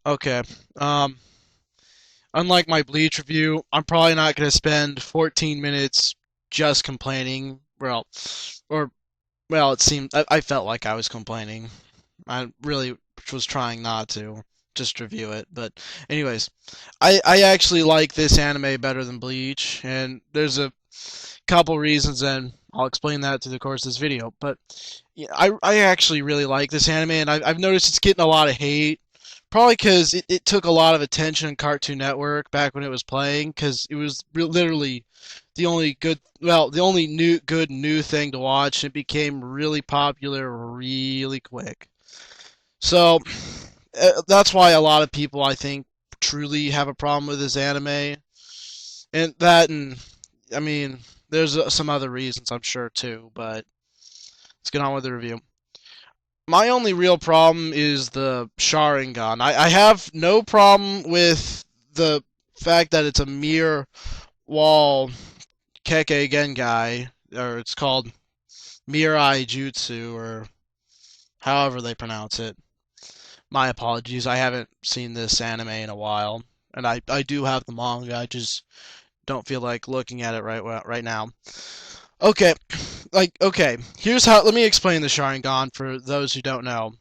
Okay. Um, Unlike my Bleach review, I'm probably not going to spend 14 minutes just complaining. Or, well, it seemed, I felt like I was complaining. I really was trying not to, just review it. But, anyways, I actually like this anime better than Bleach, and there's a couple reasons, and I'll explain that through the course of this video. But yeah, I actually really like this anime, and I've noticed it's getting a lot of hate. Probably because it took a lot of attention on Cartoon Network back when it was playing, because it was literally the only good new thing to watch. It became really popular really quick. So that's why a lot of people, I think, truly have a problem with this anime, and I mean, there's some other reasons I'm sure too. But let's get on with the review. My only real problem is the sharingan. I have no problem with the fact that it's a mere wall keke gengai, or it's called mirai jutsu, or however they pronounce it. My apologies, I haven't seen this anime in a while, and I do have the manga. I just don't feel like looking at it right now. Okay, okay. Here's how. Let me explain the sharingan for those who don't know.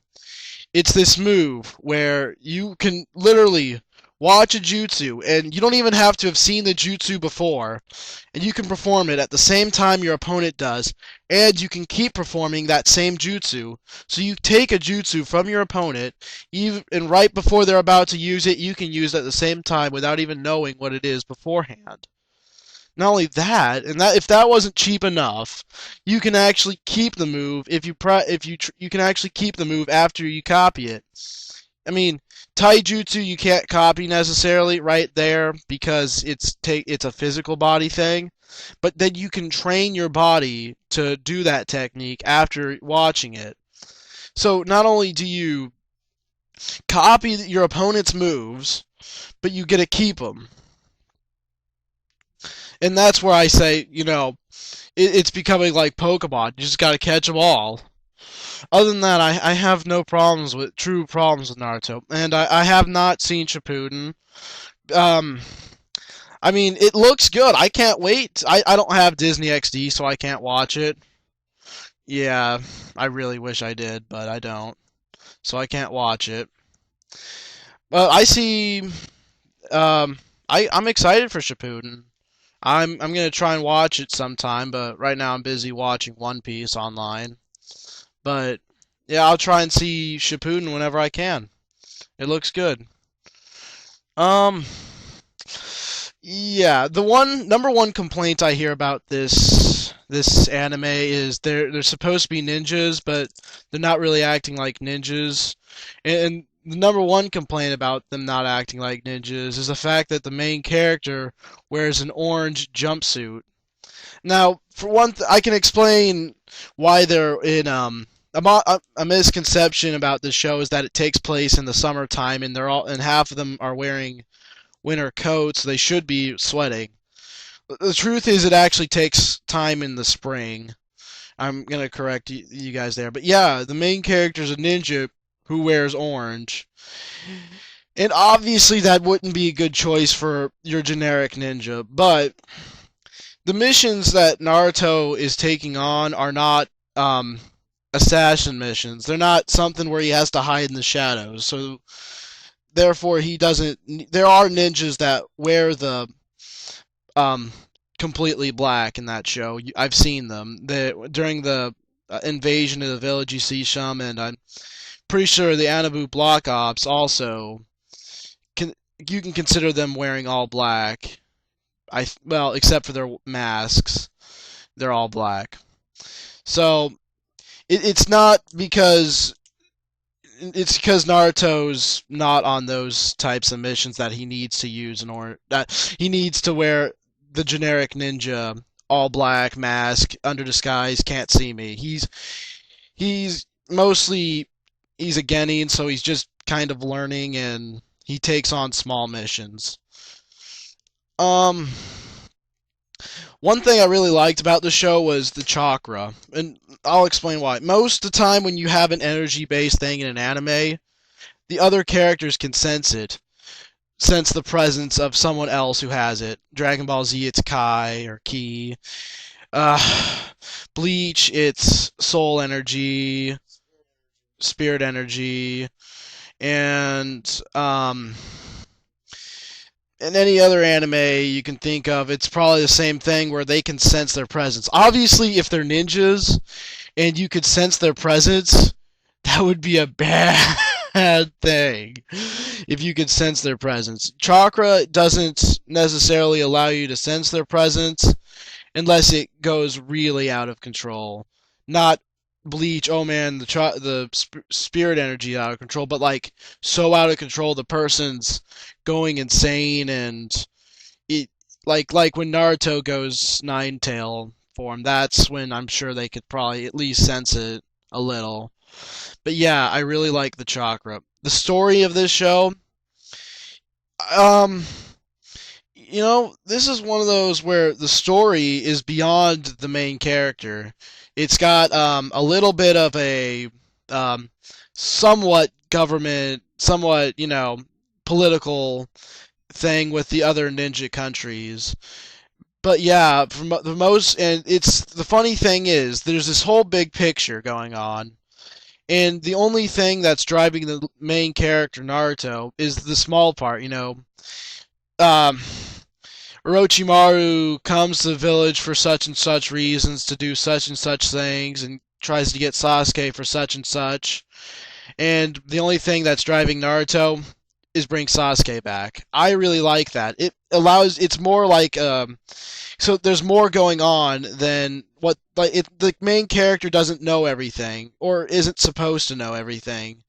It's this move where you can literally watch a jutsu, and you don't even have to have seen the jutsu before, and you can perform it at the same time your opponent does, and you can keep performing that same jutsu. So you take a jutsu from your opponent, even and right before they're about to use it, you can use it at the same time without even knowing what it is beforehand. Not only that, and that if that wasn't cheap enough, you can actually keep the move you can actually keep the move after you copy it. I mean, taijutsu you can't copy necessarily right there because it's a physical body thing, but then you can train your body to do that technique after watching it. So not only do you copy your opponent's moves, but you get to keep them. And that's where I say, it's becoming like Pokemon. You just gotta catch them all. Other than that, I have no true problems with Naruto, and I have not seen Shippuden. Um, I mean, it looks good. I can't wait. I don't have Disney XD, so I can't watch it. Yeah, I really wish I did, but I don't, so I can't watch it. But I see. I'm excited for Shippuden. I'm gonna try and watch it sometime, but right now I'm busy watching One Piece online. But yeah, I'll try and see Shippuden whenever I can. It looks good. Um, yeah, the number one complaint I hear about this anime is they're supposed to be ninjas, but they're not really acting like ninjas. And the number one complaint about them not acting like ninjas is the fact that the main character wears an orange jumpsuit. Now, for one, I can explain why they're in a misconception about this show is that it takes place in the summertime and half of them are wearing winter coats. So they should be sweating. The truth is, it actually takes time in the spring. I'm gonna correct you guys there, but yeah, the main character is a ninja who wears orange, and obviously that wouldn't be a good choice for your generic ninja. But the missions that Naruto is taking on are not assassin missions. They're not something where he has to hide in the shadows. So therefore, he doesn't. There are ninjas that wear the um, completely black in that show. I've seen them. During the invasion of the village, you see some, and I'm pretty sure the Anabu Block Ops also. Can, you can consider them wearing all black. Well, except for their masks, they're all black. So it's not because it's because Naruto's not on those types of missions that he needs to use in order that he needs to wear the generic ninja all black mask under disguise can't see me. He's mostly he's a genin, so he's just kind of learning and he takes on small missions. Um One thing I really liked about the show was the chakra, and I'll explain why. Most of the time when you have an energy-based thing in an anime, the other characters can sense the presence of someone else who has it. Dragon Ball Z, it's Kai or Ki. Uh, Bleach, it's soul energy, spirit energy, and in any other anime you can think of, it's probably the same thing where they can sense their presence. Obviously, if they're ninjas and you could sense their presence, that would be a bad thing. If you could sense their presence, chakra doesn't necessarily allow you to sense their presence unless it goes really out of control. Not Bleach, oh man, spirit energy out of control, but like so out of control the person's going insane, and it like when Naruto goes nine tail form, that's when I'm sure they could probably at least sense it a little. But yeah, I really like the chakra. The story of this show, um, this is one of those where the story is beyond the main character. It's got a little bit of a um, somewhat government, somewhat, political thing with the other ninja countries. But yeah, from the most, and it's the funny thing is, there's this whole big picture going on, and the only thing that's driving the main character Naruto is the small part. Um, Orochimaru comes to the village for such and such reasons to do such and such things, and tries to get Sasuke for such and such. And the only thing that's driving Naruto is bring Sasuke back. I really like that. It's more like so there's more going on than what, like, the main character doesn't know everything or isn't supposed to know everything.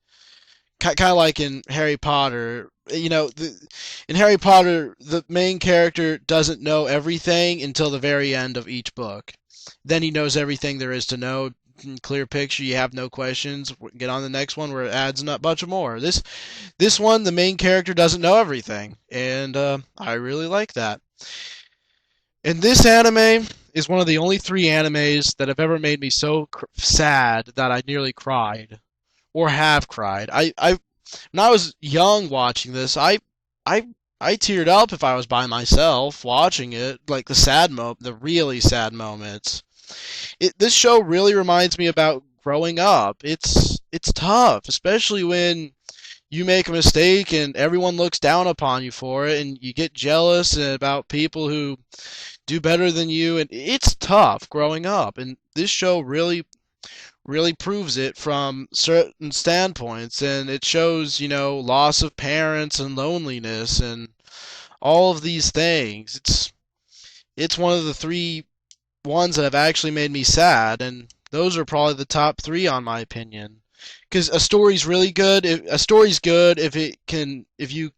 Kind of like in Harry Potter. In Harry Potter, the main character doesn't know everything until the very end of each book. Then he knows everything there is to know. Clear picture. You have no questions. Get on the next one where it adds a bunch of more. This one, the main character doesn't know everything, and I really like that. And this anime is one of the only three animes that have ever made me so sad that I nearly cried or have cried. When I was young watching this, I I teared up if I was by myself watching it, like the really sad moments. This show really reminds me about growing up. It's tough, especially when you make a mistake and everyone looks down upon you for it, and you get jealous about people who do better than you, and it's tough growing up. And this show really proves it from certain standpoints, and it shows, loss of parents and loneliness and all of these things. It's one of the three ones that have actually made me sad, and those are probably the top three on my opinion. Because a story's really good. A story's good if it can, if you,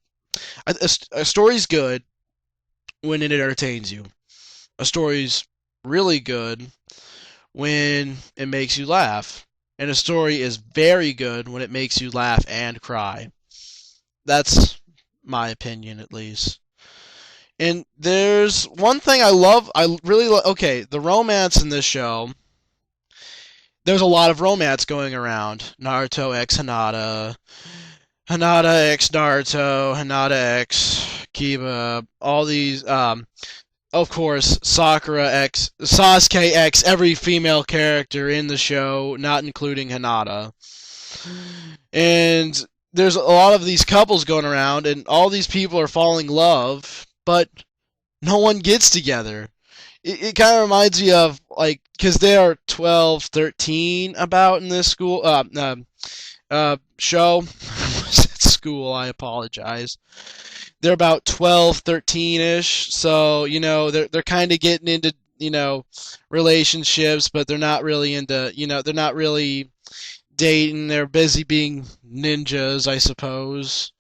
a story's good when it entertains you. A story's really good when it makes you laugh. And a story is very good when it makes you laugh and cry. That's my opinion, at least. And there's one thing I love. I really love. Okay, the romance in this show. There's a lot of romance going around. Naruto x Hinata, Hinata x Naruto, Hinata x Kiba. All these. Of course, Sasuke x every female character in the show, not including Hinata. And there's a lot of these couples going around, and all these people are falling in love, but no one gets together. It kind of reminds me of, like, because they are 12, 13 about in this show. School, I apologize. They're about 12, 13-ish, so, they're kind of getting into, relationships, but they're not really into, they're not really dating. They're busy being ninjas, I suppose.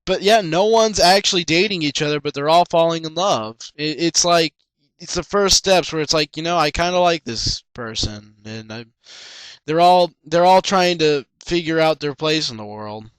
But yeah, no one's actually dating each other, but they're all falling in love. It's like, it's the first steps where it's like, I kind of like this person, and they're all trying to figure out their place in the world.